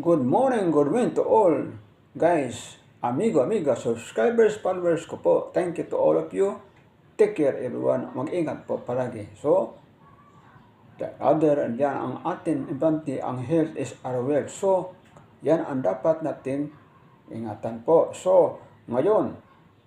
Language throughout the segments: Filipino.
Good morning to all guys, amiga, subscribers, followers ko po. Thank you to all of you. Take care everyone. Mag-ingat po palagi. So, the other, yan ang atin, importante, ang health is our wealth. So, yan ang dapat natin ingatan po. So, ngayon,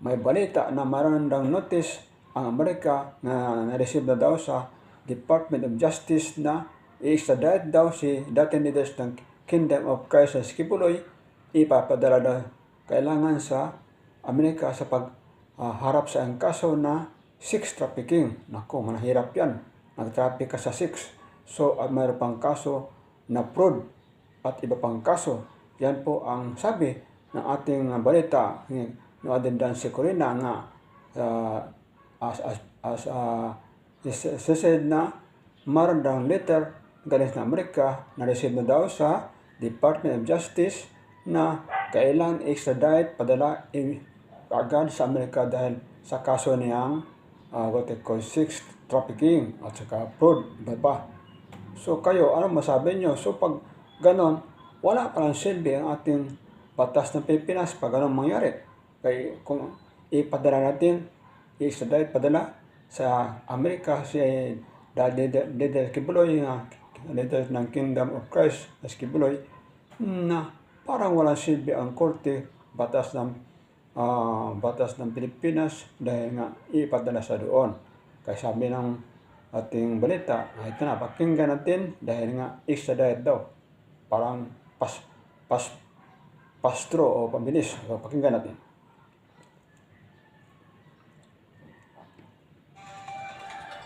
may balita na marandang notice ang Amerika na na-receive na daw sa Department of Justice na i-extradite daw si dating leaders ng Kingdom of Christ sa Skipuloy, ipapadala daw kailangan sa Amerika sa pagharap sa ang kaso na sex trafficking. Naku, manahirap yan. Nag-traffic ka sa sex. So, mayroon pang kaso na fraud at iba pang kaso. Yan po ang sabi ng ating balita ni Aden Dancy Corina nga said na marandang letter galing sa Amerika na receive na daw sa Department of Justice na kailangan extradite padala agad sa Amerika dahil sa kaso niyang what they call sex trafficking at saka fraud, iba pa. So kayo, ano masabi nyo? So pag ganon, wala palang silbi ang ating batas ng Pilipinas pag ganon mangyari. Kaya kung ipadala natin, i-extradite padala sa Amerika si Leader Skipuloy, leader ng Kingdom of Christ na Skipuloy, na parang walang silbi ang korte, batas ng Pilipinas dahil nga ipadala sa doon. Kaya sabi ng ating balita, ito na, pakinggan natin dahil nga extradite daw. Parang pastro o pambilis. So, pakinggan natin.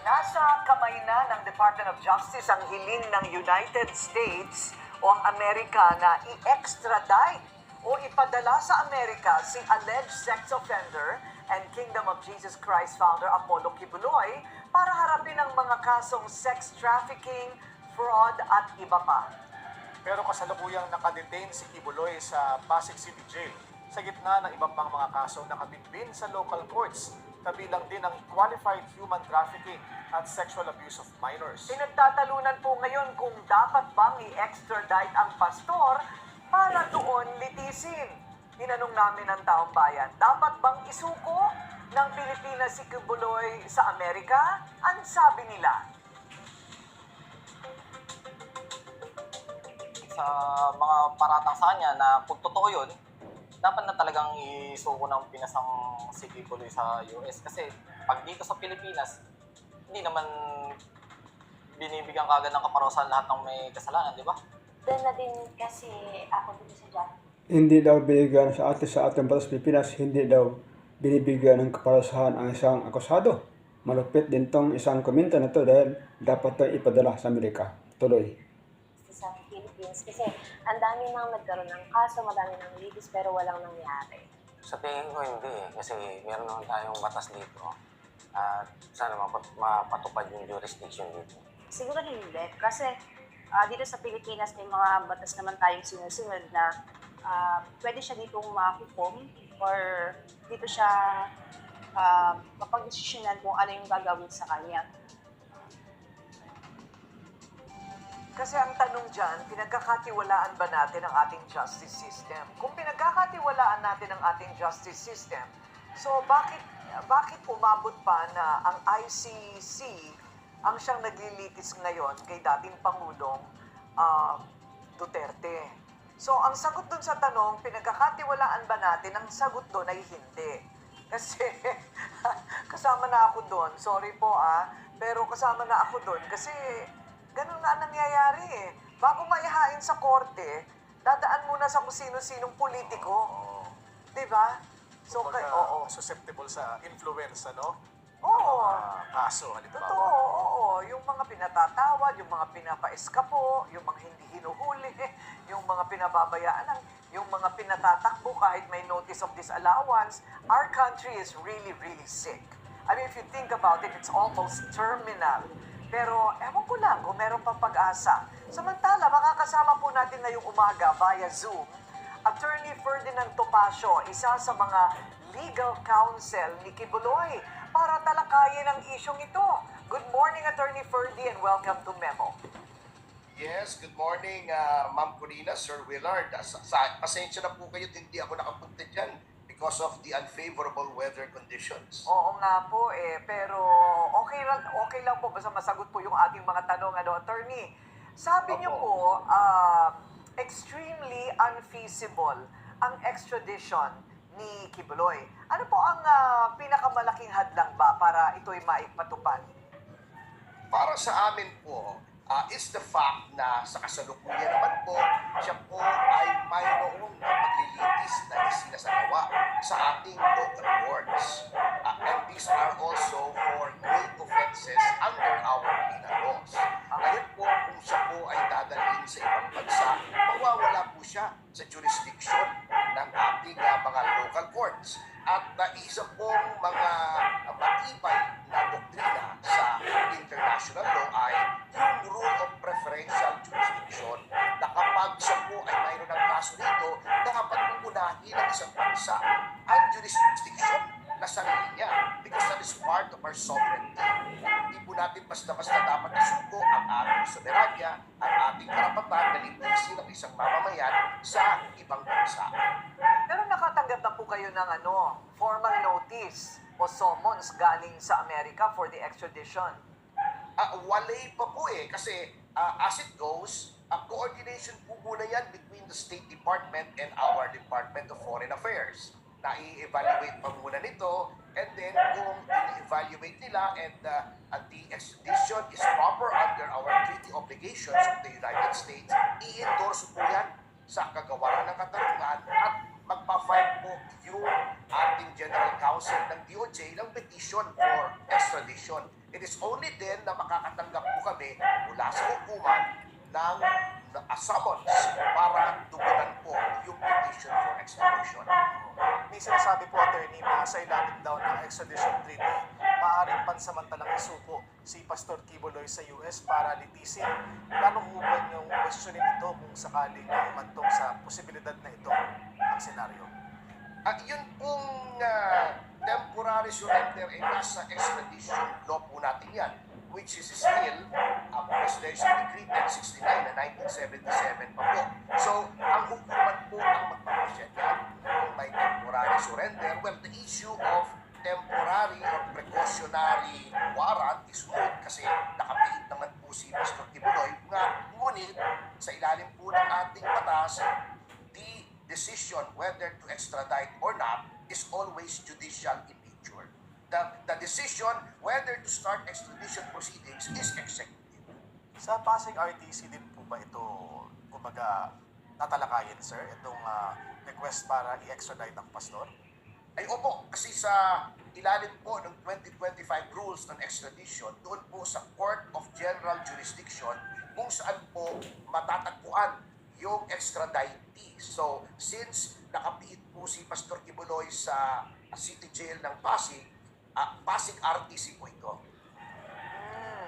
Nasa kamay na ng Department of Justice ang hiling ng United States o ang Amerika na i-extradite o ipadala sa Amerika si alleged sex offender and Kingdom of Jesus Christ founder Apollo Kibuloy para harapin ang mga kasong sex trafficking, fraud at iba pa. Pero kasalukuyang nakadetain si Kibuloy sa Pasig City Jail sa gitna ng iba pang mga kasong nakabitbin sa local courts, kabilang din ang qualified human trafficking at sexual abuse of minors. Pinagtatalunan po ngayon kung dapat bang i-extradite ang pastor para doon litisin. Tinanong namin ang taong bayan, dapat bang isuko ng Pilipinas si Kibuloy sa Amerika? Ang sabi nila, sa mga paratang sa kanya na kung totoo yun, dapat na talagang isuko ng pinasang si Kibuloy sa US. Kasi pag dito sa Pilipinas, hindi naman binibigyan kagad ng kaparusahan lahat ng may kasalanan, di ba? Doon na din kasi ako dito sa Japan. Hindi daw binibigyan sa ating batas Pilipinas, hindi daw binibigyan ng kaparusahan ang isang akusado. Malupit din tong isang komento na to dahil dapat to ipadala sa Amerika. Tuloy. Sa Philippines kasi ang dami nang nagkaroon ng kaso, madami nang litis pero walang nangyari. Sa tingin ko hindi kasi meron naman tayong batas dito at sana mapatupad yung jurisdiction dito. Siguro hindi. Kasi dito sa Pilipinas may mga batas naman tayong sinusunod na pwede siya ditong mahukom or dito siya mapag-desisyonan kung ano yung gagawin sa kanya. kasi ang tanong dyan, pinagkakatiwalaan ba natin ang ating justice system? Kung pinagkakatiwalaan natin ang ating justice system, so bakit umabot pa na ang ICC ang siyang naglilitis ngayon kay dating Pangulong Duterte? So ang sagot dun sa tanong, pinagkakatiwalaan ba natin? Ang sagot dun ay hindi. Kasi kasama na ako doon. Sorry po pero kasama na ako doon kasi ganun na ang nangyayari eh. Bago maihain sa korte, dadaan muna sa kung sino-sinong politiko. Di ba? So, oo. Susceptible sa influence, ano? Oo. Kaso, halimbawa. Totoo, oo. Yung mga pinatatawad, yung mga pinapa-eskapo, yung mga hindi hinuhuli, yung mga pinababayaan, yung mga pinatatakbo kahit may notice of disallowance. Our country is really, really sick. I mean, if you think about it, it's almost terminal. Pero ewan ko lang kung meron pang pag-asa. Samantala, makakasama po natin ngayong umaga via Zoom, Attorney Ferdinand Topacio, isa sa mga legal counsel ni Kibuloy, para talakayin ang isyong ito. Good morning, Attorney Ferdy, and welcome to Memo. Yes, good morning, Ma'am Corina, Sir Willard. Pasensya na po kayo, hindi ako nakapunta dyan because of the unfavorable weather conditions. Oo nga po pero okay lang po basta masagot po yung ating mga tanong, attorney. Sabi niyo po, extremely unfeasible ang extradition ni Kibuloy. Ano po ang pinakamalaking hadlang ba para ito'y maipatupad? Para sa amin po, is the fact na sa kasalukuyan naman po, siya po ay mayroong paglilitis na isinasagawa sa ating local courts. And these are also for great offenses under our penal laws. Ngayon po, kung siya po ay dadalhin sa ibang bansa, mawawala po siya sa jurisdiction ng ating mga local courts. At isa pong mga matibay na doktrina sa international law ay yung rule of preferential jurisdiction na kapag siya po ay mayroon ng kaso dito, dapat uunahin ng isang bansa ang jurisdiction na sarili niya because that is part of our sovereignty. Hindi po natin basta-basta dapat isuko ang ating soberanya, ang ating karapatan na linisin ng isang mamamayan sa ibang bansa. Pero nakatanggap na po kayo ng formal notice o summons galing sa Amerika for the extradition. Walay pa po kasi as it goes, coordination po muna yan between the State Department and our Department of Foreign Affairs. Na i-evaluate pa muna nito, and then kung i-evaluate nila and the extradition is proper under our treaty obligations of the United States, i-endorse po yan sa kagawaran ng katarungan at magpa-file po yung ating General Counsel ng DOJ ng petition for extradition. It is only then na makakatanggap po kami mula sa hukuman ng summons para tugunan po yung petition for extradition. May sinasabi po, attorney, na sa ilalim daw ng extradition treaty, maaaring pansamantalang isuko si Pastor Kibuloy sa US para litisin. Paano po ba yung questionin ito kung sakaling umantong sa posibilidad na ito ang senaryo? Yun pong temporary surrender ay nasa extradition law po natin yan, which is still Presidential Decree 1069 na 1977 pa po. So, ang hukuman po ang magpapasya niyan kung may temporary surrender. Well, the issue of temporary or precautionary warrant is moot kasi nakapiit naman po si Pastor Kibuloy. Ngunit, sa ilalim po ng ating batas, the decision whether to extradite or not is always judicial in nature. The decision whether to start extradition proceedings is executive. Sa Pasig RTC din po ba ito, kumbaga, tatalakayin, sir, itong request para i-extradite ang pastor? Ay opo, kasi sa ilalim po ng 2025 rules on extradition, doon po sa Court of General Jurisdiction, kung saan po matatagpuan yung extraditee. So, since nakapiit po si Pastor Kibuloy sa City Jail ng Pasig, Pasig RTC po ito.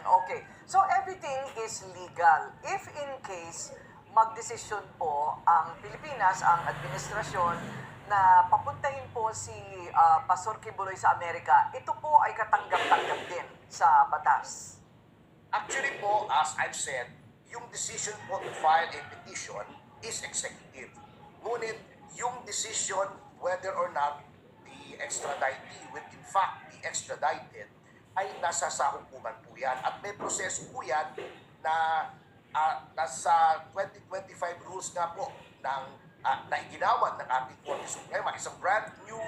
Okay. So everything is legal. If in case magdesisyon po ang Pilipinas, ang administrasyon, na papuntahin po si Pastor Kibuloy sa Amerika, ito po ay katanggap-tanggap din sa batas. Actually po, as I've said, yung decision po to file a petition is executive. Ngunit yung decision whether or not the extraditee will in fact be extradited ay nasa sa hukuman po yan. At may proseso po yan na nasa 2025 rules nga po ng na iginawad ng ating Korte Suprema. Isang brand new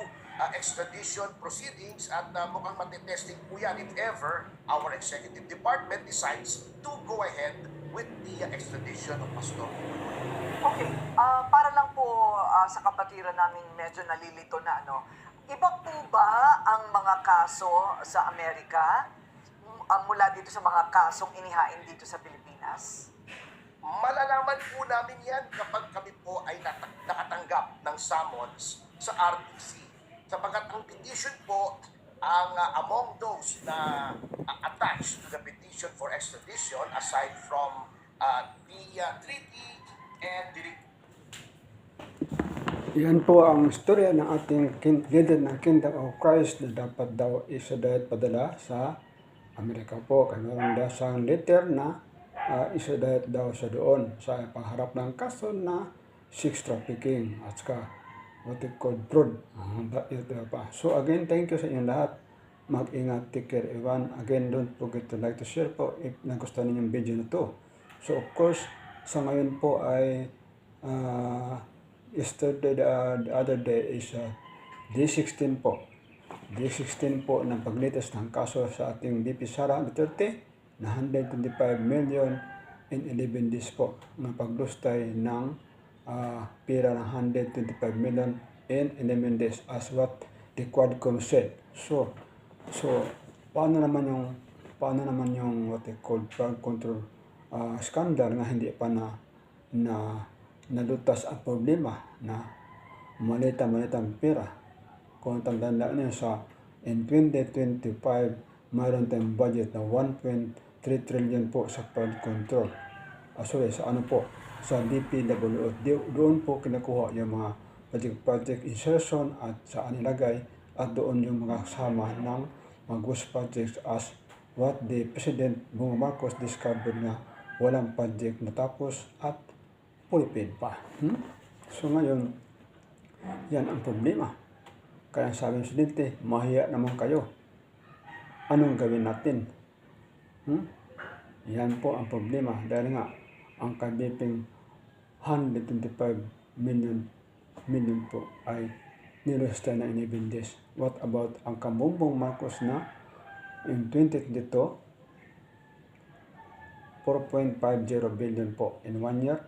extradition proceedings at mukhang matitesting po yan if ever our executive department decides to go ahead with the extradition of Pastor Kibuloy. Okay. Para lang po sa kapatiran namin medyo nalilito na iba po ba ang mga kaso sa Amerika mula dito sa mga kasong inihain dito sa Pilipinas? Malalaman po namin yan kapag kami po ay nakatanggap ng summons sa RTC. Sapagat ang petition po, ang among those na attached to the petition for extradition, aside from the treaty and the Yan po ang storya ng ating leader ng Kingdom of Christ na dapat daw isa-dahil padala sa Amerika po. Kaya meron daw siyang letter na isa daw siya doon sa pangharap ng kaso na sex trafficking at saka what they call fraud. Ito pa. So again, thank you sa inyong lahat. Mag-ingat, take care, everyone. Again, don't forget to like to share po if nagustuhan niyo yung video na to. So of course, sa ngayon po ay yesterday, the other day is day 16 po. Day 16 po ng paglitis ng kaso sa ating VP Sara Duterte na 125 million in 11 days po ng paglustay ng pera ng 125 million in 11 days as what the Quadcom said. So paano naman yung what they call flood control scandal nga hindi pa nalutas ang problema na malita-malitang pera. Kung tandaan niyo in 2025, mayroon tayong budget na 1.3 trillion po sa flood control. Sa DPWO. Doon po kinukuha yung mga project insertion at saan ilagay at doon yung mga kasama ng mga ghost projects as what the President Bongbong Marcos discovered na walang project natapos at pulipid pa. So ngayon, yan ang problema. Kaya sabi ng Presidente, mahiya naman kayo. Anong gawin natin? Yan po ang problema. Dahil nga, ang kabiping 125 million po ay nilustay na in 11 days. What about ang Bongbong Marcos na in 2022, 4.50 billion po in 1 year.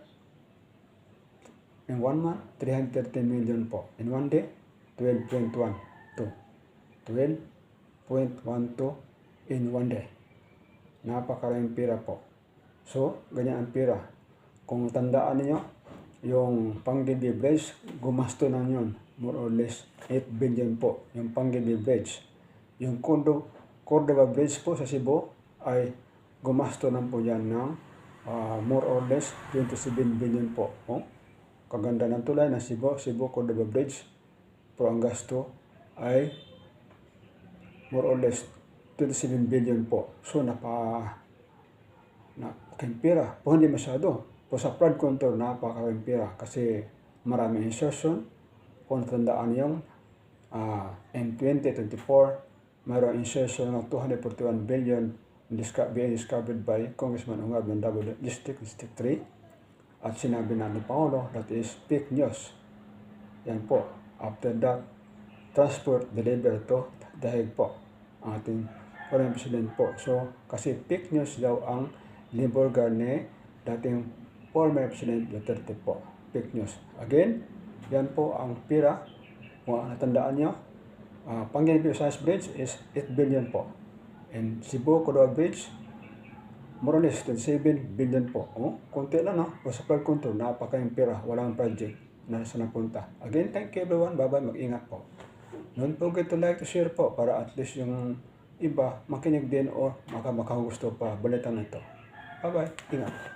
In 1 month, 330 million po. In 1 day, 12.12 in 1 day. Napakaraming pera po. So, ganyan ang pera. Kung tandaan niyo, yung Panggili Bridge, gumasto na yun. More or less 8 billion po. Yung Panggili Bridge. Yung Cordova Bridge po sa Cebu ay gumasto na po yan ng more or less 27 billion po. Kaganda ng tulay ng Cebu Cordova Bridge. Pero ang gasto ay more or less 27 billion po. So, napakaraming pera. Po hindi masyado. Po sa flood control, napakaraming pera. Kasi maraming insertion. Kung natandaan yung in 2024, mayroong insertion ng 241 billion being discovered by Congressman Ungab ng Davao District 3. At sinabi na ni Paolo, that is fake news. Yan po. After that, transport deliver to Dahig po, ang ating foreign president po. So, kasi fake news daw ang liburgar ni dating former President Duterte po. Fake news. Again, yan po ang pira. Kung natandaan nyo, Panggili Bridge is 8 billion po. And Cebu Cordova Bridge, more or less 27 billion po. Kunti lang, no? O sa flood control, napakayang pira. Walang project na saan napunta. Again, thank you everyone. Bye-bye. Mag-ingat po. Don't forget to like, to share po para at least yung iba makinig din o makagusto pa balitan na ito. Bye-bye. Ingat.